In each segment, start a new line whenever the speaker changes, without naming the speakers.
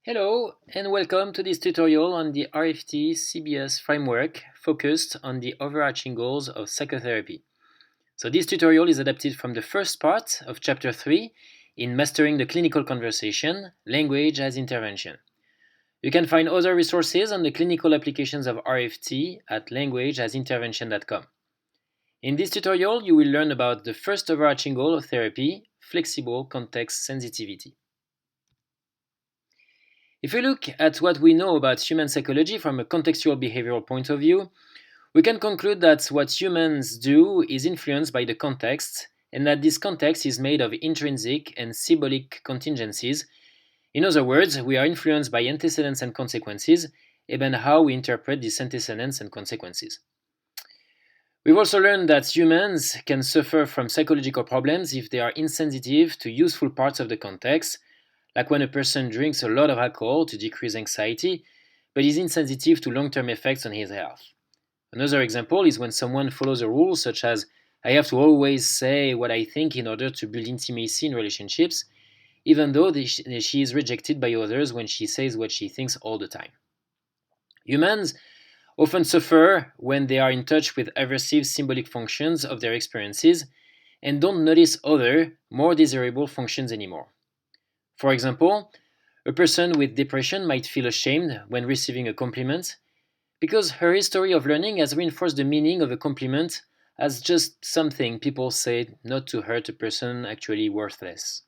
Hello and welcome to this tutorial on the RFT-CBS framework focused on the overarching goals of psychotherapy. So this tutorial is adapted from the first part of Chapter 3 in Mastering the Clinical Conversation, Language as Intervention. You can find other resources on the clinical applications of RFT at languageasintervention.com. In this tutorial, you will learn about the first overarching goal of therapy, flexible context sensitivity. If we look at what we know about human psychology from a contextual behavioral point of view, we can conclude that what humans do is influenced by the context, and that this context is made of intrinsic and symbolic contingencies. In other words, we are influenced by antecedents and consequences, and how we interpret these antecedents and consequences. We've also learned that humans can suffer from psychological problems if they are insensitive to useful parts of the context, like when a person drinks a lot of alcohol to decrease anxiety, but is insensitive to long-term effects on his health. Another example is when someone follows a rule such as, I have to always say what I think in order to build intimacy in relationships, even though she is rejected by others when she says what she thinks all the time. Humans often suffer when they are in touch with aversive symbolic functions of their experiences and don't notice other, more desirable functions anymore. For example, a person with depression might feel ashamed when receiving a compliment because her history of learning has reinforced the meaning of a compliment as just something people say not to hurt a person actually worthless.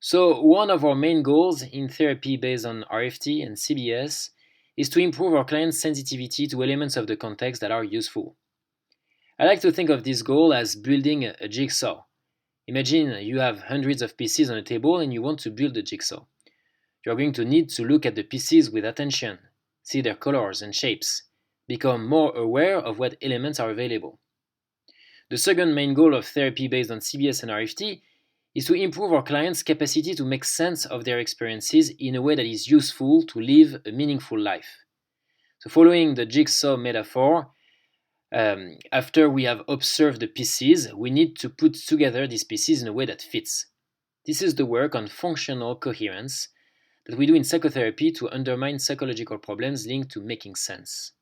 So, one of our main goals in therapy based on RFT and CBS is to improve our clients' sensitivity to elements of the context that are useful. I like to think of this goal as building a jigsaw. Imagine you have hundreds of pieces on a table and you want to build a jigsaw. You're going to need to look at the pieces with attention, see their colors and shapes, become more aware of what elements are available. The second main goal of therapy based on CBS and RFT is to improve our clients' capacity to make sense of their experiences in a way that is useful to live a meaningful life. So, following the jigsaw metaphor, after we have observed the pieces, we need to put together these pieces in a way that fits. This is the work on functional coherence that we do in psychotherapy to undermine psychological problems linked to making sense.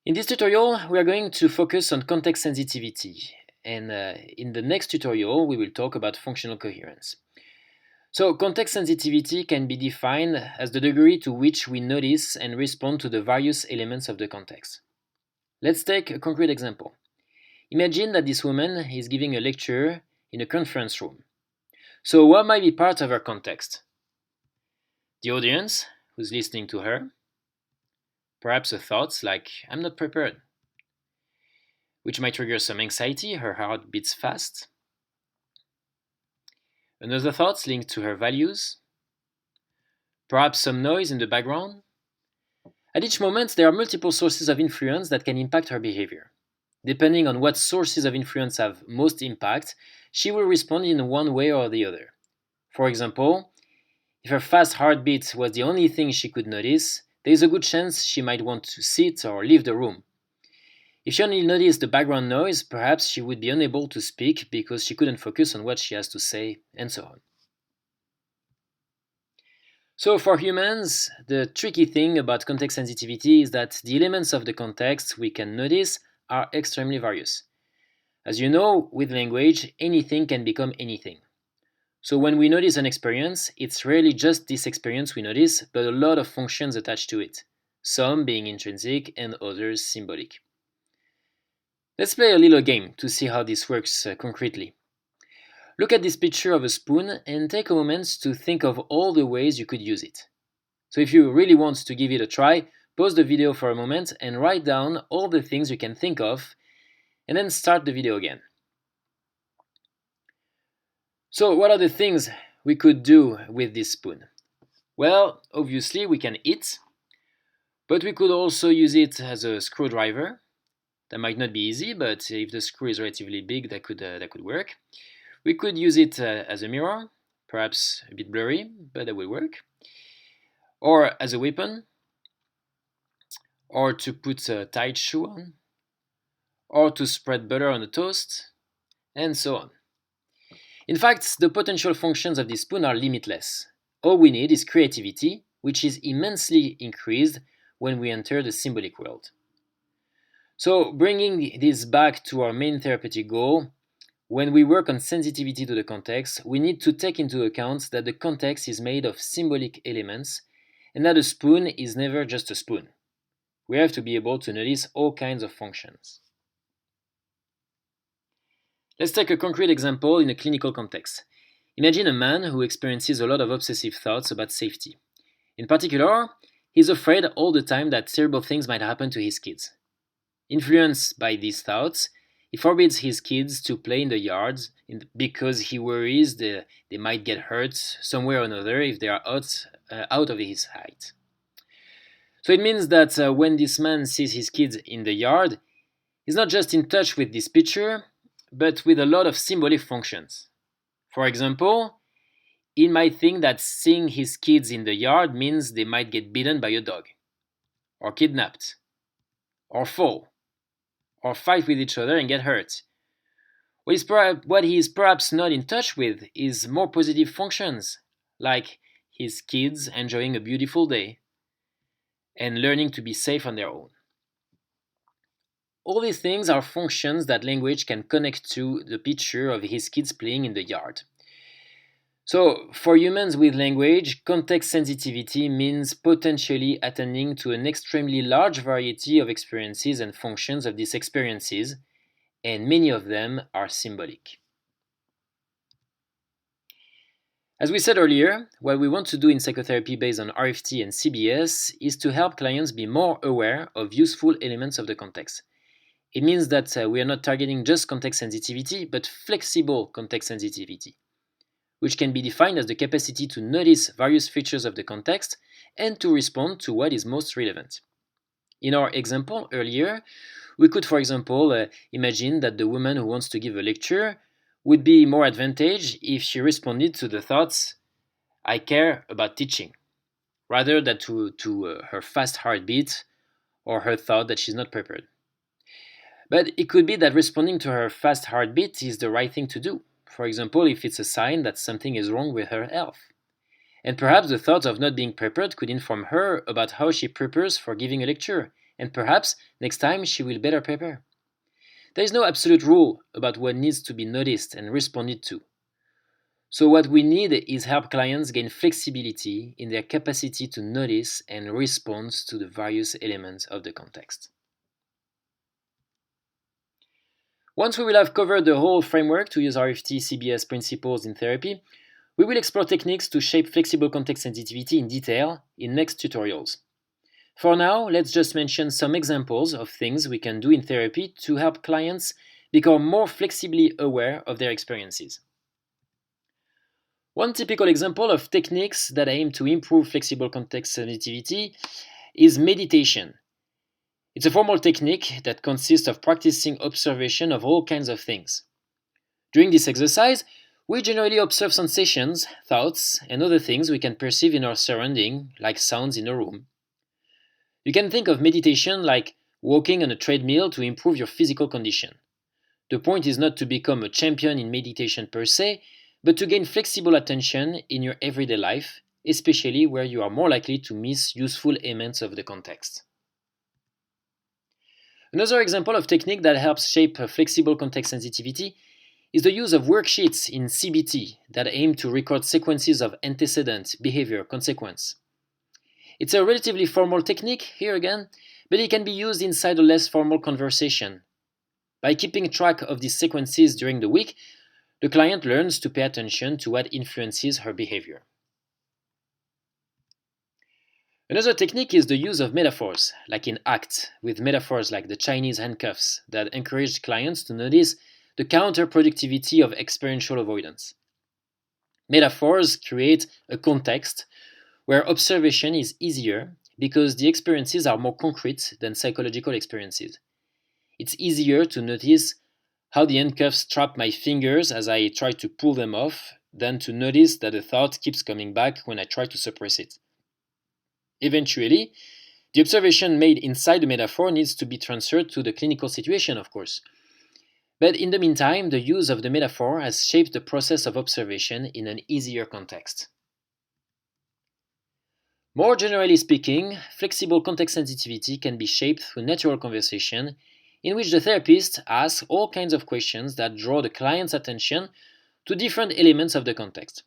In this tutorial, we are going to focus on context sensitivity, and in the next tutorial, we will talk about functional coherence. So, context sensitivity can be defined as the degree to which we notice and respond to the various elements of the context. Let's take a concrete example. Imagine that this woman is giving a lecture in a conference room. So, what might be part of her context? The audience who's listening to her, perhaps a thought like, I'm not prepared, which might trigger some anxiety, her heart beats fast. Another thought linked to her values, perhaps some noise in the background. At each moment, there are multiple sources of influence that can impact her behavior. Depending on what sources of influence have most impact, she will respond in one way or the other. For example, if her fast heartbeat was the only thing she could notice, there is a good chance she might want to sit or leave the room. If she only noticed the background noise, perhaps she would be unable to speak because she couldn't focus on what she has to say, and so on. So for humans, the tricky thing about context sensitivity is that the elements of the context we can notice are extremely various. As you know, with language, anything can become anything. So when we notice an experience, it's rarely just this experience we notice, but a lot of functions attached to it, some being intrinsic and others symbolic. Let's play a little game to see how this works concretely. Look at this picture of a spoon and take a moment to think of all the ways you could use it. So if you really want to give it a try, pause the video for a moment and write down all the things you can think of, and then start the video again. So what are the things we could do with this spoon? Well, obviously we can eat, but we could also use it as a screwdriver. That might not be easy, but if the screw is relatively big, that could work. We could use it as a mirror, perhaps a bit blurry, but that will work. Or as a weapon, or to put a tight shoe on, or to spread butter on a toast, and so on. In fact, the potential functions of this spoon are limitless. All we need is creativity, which is immensely increased when we enter the symbolic world. So, bringing this back to our main therapeutic goal, when we work on sensitivity to the context, we need to take into account that the context is made of symbolic elements and that a spoon is never just a spoon. We have to be able to notice all kinds of functions. Let's take a concrete example in a clinical context. Imagine a man who experiences a lot of obsessive thoughts about safety. In particular, he's afraid all the time that terrible things might happen to his kids. Influenced by these thoughts, he forbids his kids to play in the yards because he worries they might get hurt somewhere or another if they are out of his height. So it means that when this man sees his kids in the yard, he's not just in touch with this picture, but with a lot of symbolic functions. For example, he might think that seeing his kids in the yard means they might get bitten by a dog, or kidnapped, or fall, or fight with each other and get hurt. What he is perhaps not in touch with is more positive functions, like his kids enjoying a beautiful day and learning to be safe on their own. All these things are functions that language can connect to the picture of his kids playing in the yard. So, for humans with language, context sensitivity means potentially attending to an extremely large variety of experiences and functions of these experiences, and many of them are symbolic. As we said earlier, what we want to do in psychotherapy based on RFT and CBS is to help clients be more aware of useful elements of the context. It means that we are not targeting just context sensitivity, but flexible context sensitivity, which can be defined as the capacity to notice various features of the context and to respond to what is most relevant. In our example earlier, we could, for example, imagine that the woman who wants to give a lecture would be more advantaged if she responded to the thoughts, I care about teaching, rather than to her fast heartbeat or her thought that she's not prepared. But it could be that responding to her fast heartbeat is the right thing to do. For example, if it's a sign that something is wrong with her health. And perhaps the thought of not being prepared could inform her about how she prepares for giving a lecture, and perhaps next time she will better prepare. There is no absolute rule about what needs to be noticed and responded to. So what we need is help clients gain flexibility in their capacity to notice and respond to the various elements of the context. Once we will have covered the whole framework to use RFT-CBS principles in therapy, we will explore techniques to shape flexible context sensitivity in detail in next tutorials. For now, let's just mention some examples of things we can do in therapy to help clients become more flexibly aware of their experiences. One typical example of techniques that aim to improve flexible context sensitivity is meditation. It's a formal technique that consists of practicing observation of all kinds of things. During this exercise, we generally observe sensations, thoughts, and other things we can perceive in our surrounding, like sounds in a room. You can think of meditation like walking on a treadmill to improve your physical condition. The point is not to become a champion in meditation per se, but to gain flexible attention in your everyday life, especially where you are more likely to miss useful elements of the context. Another example of technique that helps shape flexible context sensitivity is the use of worksheets in CBT that aim to record sequences of antecedent, behavior, consequence. It's a relatively formal technique, here again, but it can be used inside a less formal conversation. By keeping track of these sequences during the week, the client learns to pay attention to what influences her behavior. Another technique is the use of metaphors, like in ACT, with metaphors like the Chinese handcuffs that encourage clients to notice the counterproductivity of experiential avoidance. Metaphors create a context where observation is easier because the experiences are more concrete than psychological experiences. It's easier to notice how the handcuffs trap my fingers as I try to pull them off than to notice that a thought keeps coming back when I try to suppress it. Eventually, the observation made inside the metaphor needs to be transferred to the clinical situation, of course. But in the meantime, the use of the metaphor has shaped the process of observation in an easier context. More generally speaking, flexible context sensitivity can be shaped through natural conversation in which the therapist asks all kinds of questions that draw the client's attention to different elements of the context.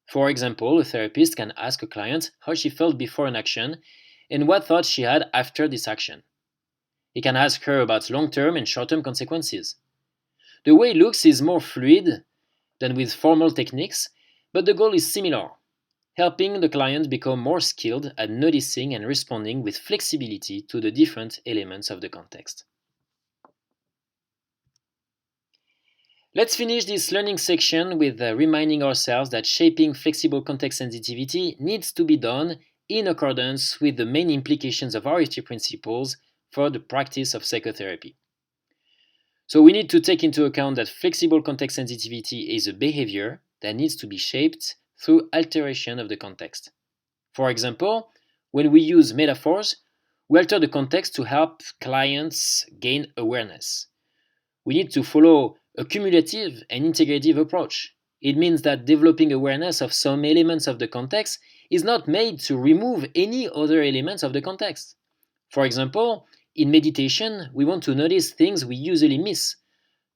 For example, a therapist can ask a client how she felt before an action and what thoughts she had after this action. He can ask her about long-term and short-term consequences. The way it looks is more fluid than with formal techniques, but the goal is similar, helping the client become more skilled at noticing and responding with flexibility to the different elements of the context. Let's finish this learning section with reminding ourselves that shaping flexible context sensitivity needs to be done in accordance with the main implications of RFT principles for the practice of psychotherapy. So we need to take into account that flexible context sensitivity is a behavior that needs to be shaped through alteration of the context. For example, when we use metaphors, we alter the context to help clients gain awareness. We need to follow a cumulative and integrative approach. It means that developing awareness of some elements of the context is not made to remove any other elements of the context. For example, in meditation, we want to notice things we usually miss,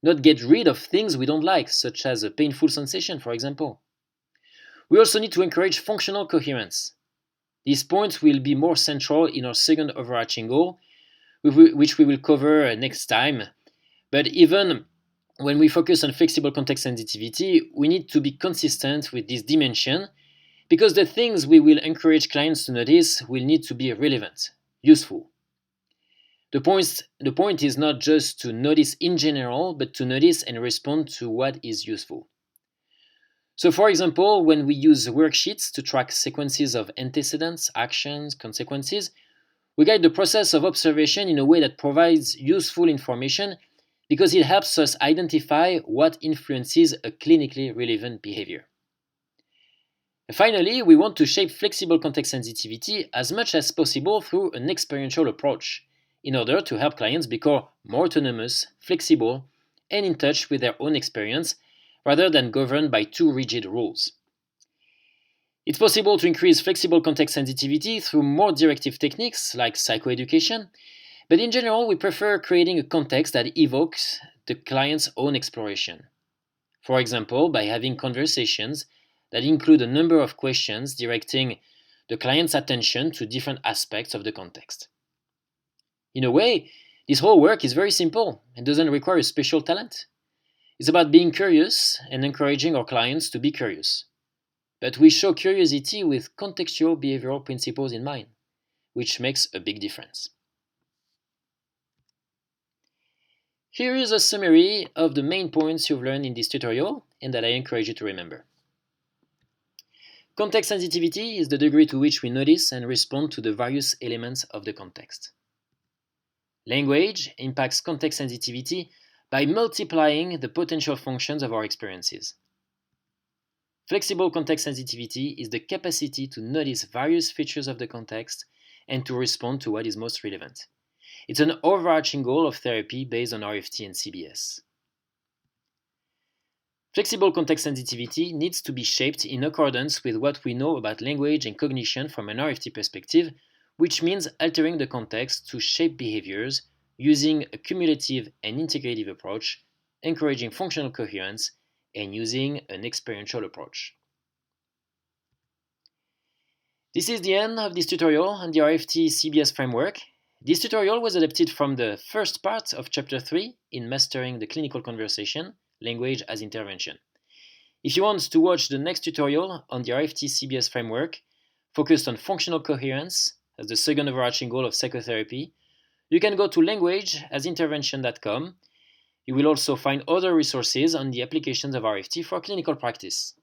not get rid of things we don't like, such as a painful sensation, for example. We also need to encourage functional coherence. This point will be more central in our second overarching goal, which we will cover next time. But even when we focus on flexible context sensitivity, we need to be consistent with this dimension because the things we will encourage clients to notice will need to be relevant, useful. The point is not just to notice in general, but to notice and respond to what is useful. So for example, when we use worksheets to track sequences of antecedents, actions, consequences, we guide the process of observation in a way that provides useful information because it helps us identify what influences a clinically relevant behavior. And finally, we want to shape flexible context sensitivity as much as possible through an experiential approach in order to help clients become more autonomous, flexible, and in touch with their own experience rather than governed by too rigid rules. It's possible to increase flexible context sensitivity through more directive techniques like psychoeducation, but in general, we prefer creating a context that evokes the client's own exploration. For example, by having conversations that include a number of questions directing the client's attention to different aspects of the context. In a way, this whole work is very simple and doesn't require a special talent. It's about being curious and encouraging our clients to be curious. But we show curiosity with contextual behavioral principles in mind, which makes a big difference. Here is a summary of the main points you've learned in this tutorial and that I encourage you to remember. Context sensitivity is the degree to which we notice and respond to the various elements of the context. Language impacts context sensitivity by multiplying the potential functions of our experiences. Flexible context sensitivity is the capacity to notice various features of the context and to respond to what is most relevant. It's an overarching goal of therapy based on RFT and CBS. Flexible context sensitivity needs to be shaped in accordance with what we know about language and cognition from an RFT perspective, which means altering the context to shape behaviors using a cumulative and integrative approach, encouraging functional coherence, and using an experiential approach. This is the end of this tutorial on the RFT-CBS framework. This tutorial was adapted from the first part of Chapter 3 in Mastering the Clinical Conversation, Language as Intervention. If you want to watch the next tutorial on the RFT-CBS framework, focused on functional coherence as the second overarching goal of psychotherapy, you can go to languageasintervention.com. You will also find other resources on the applications of RFT for clinical practice.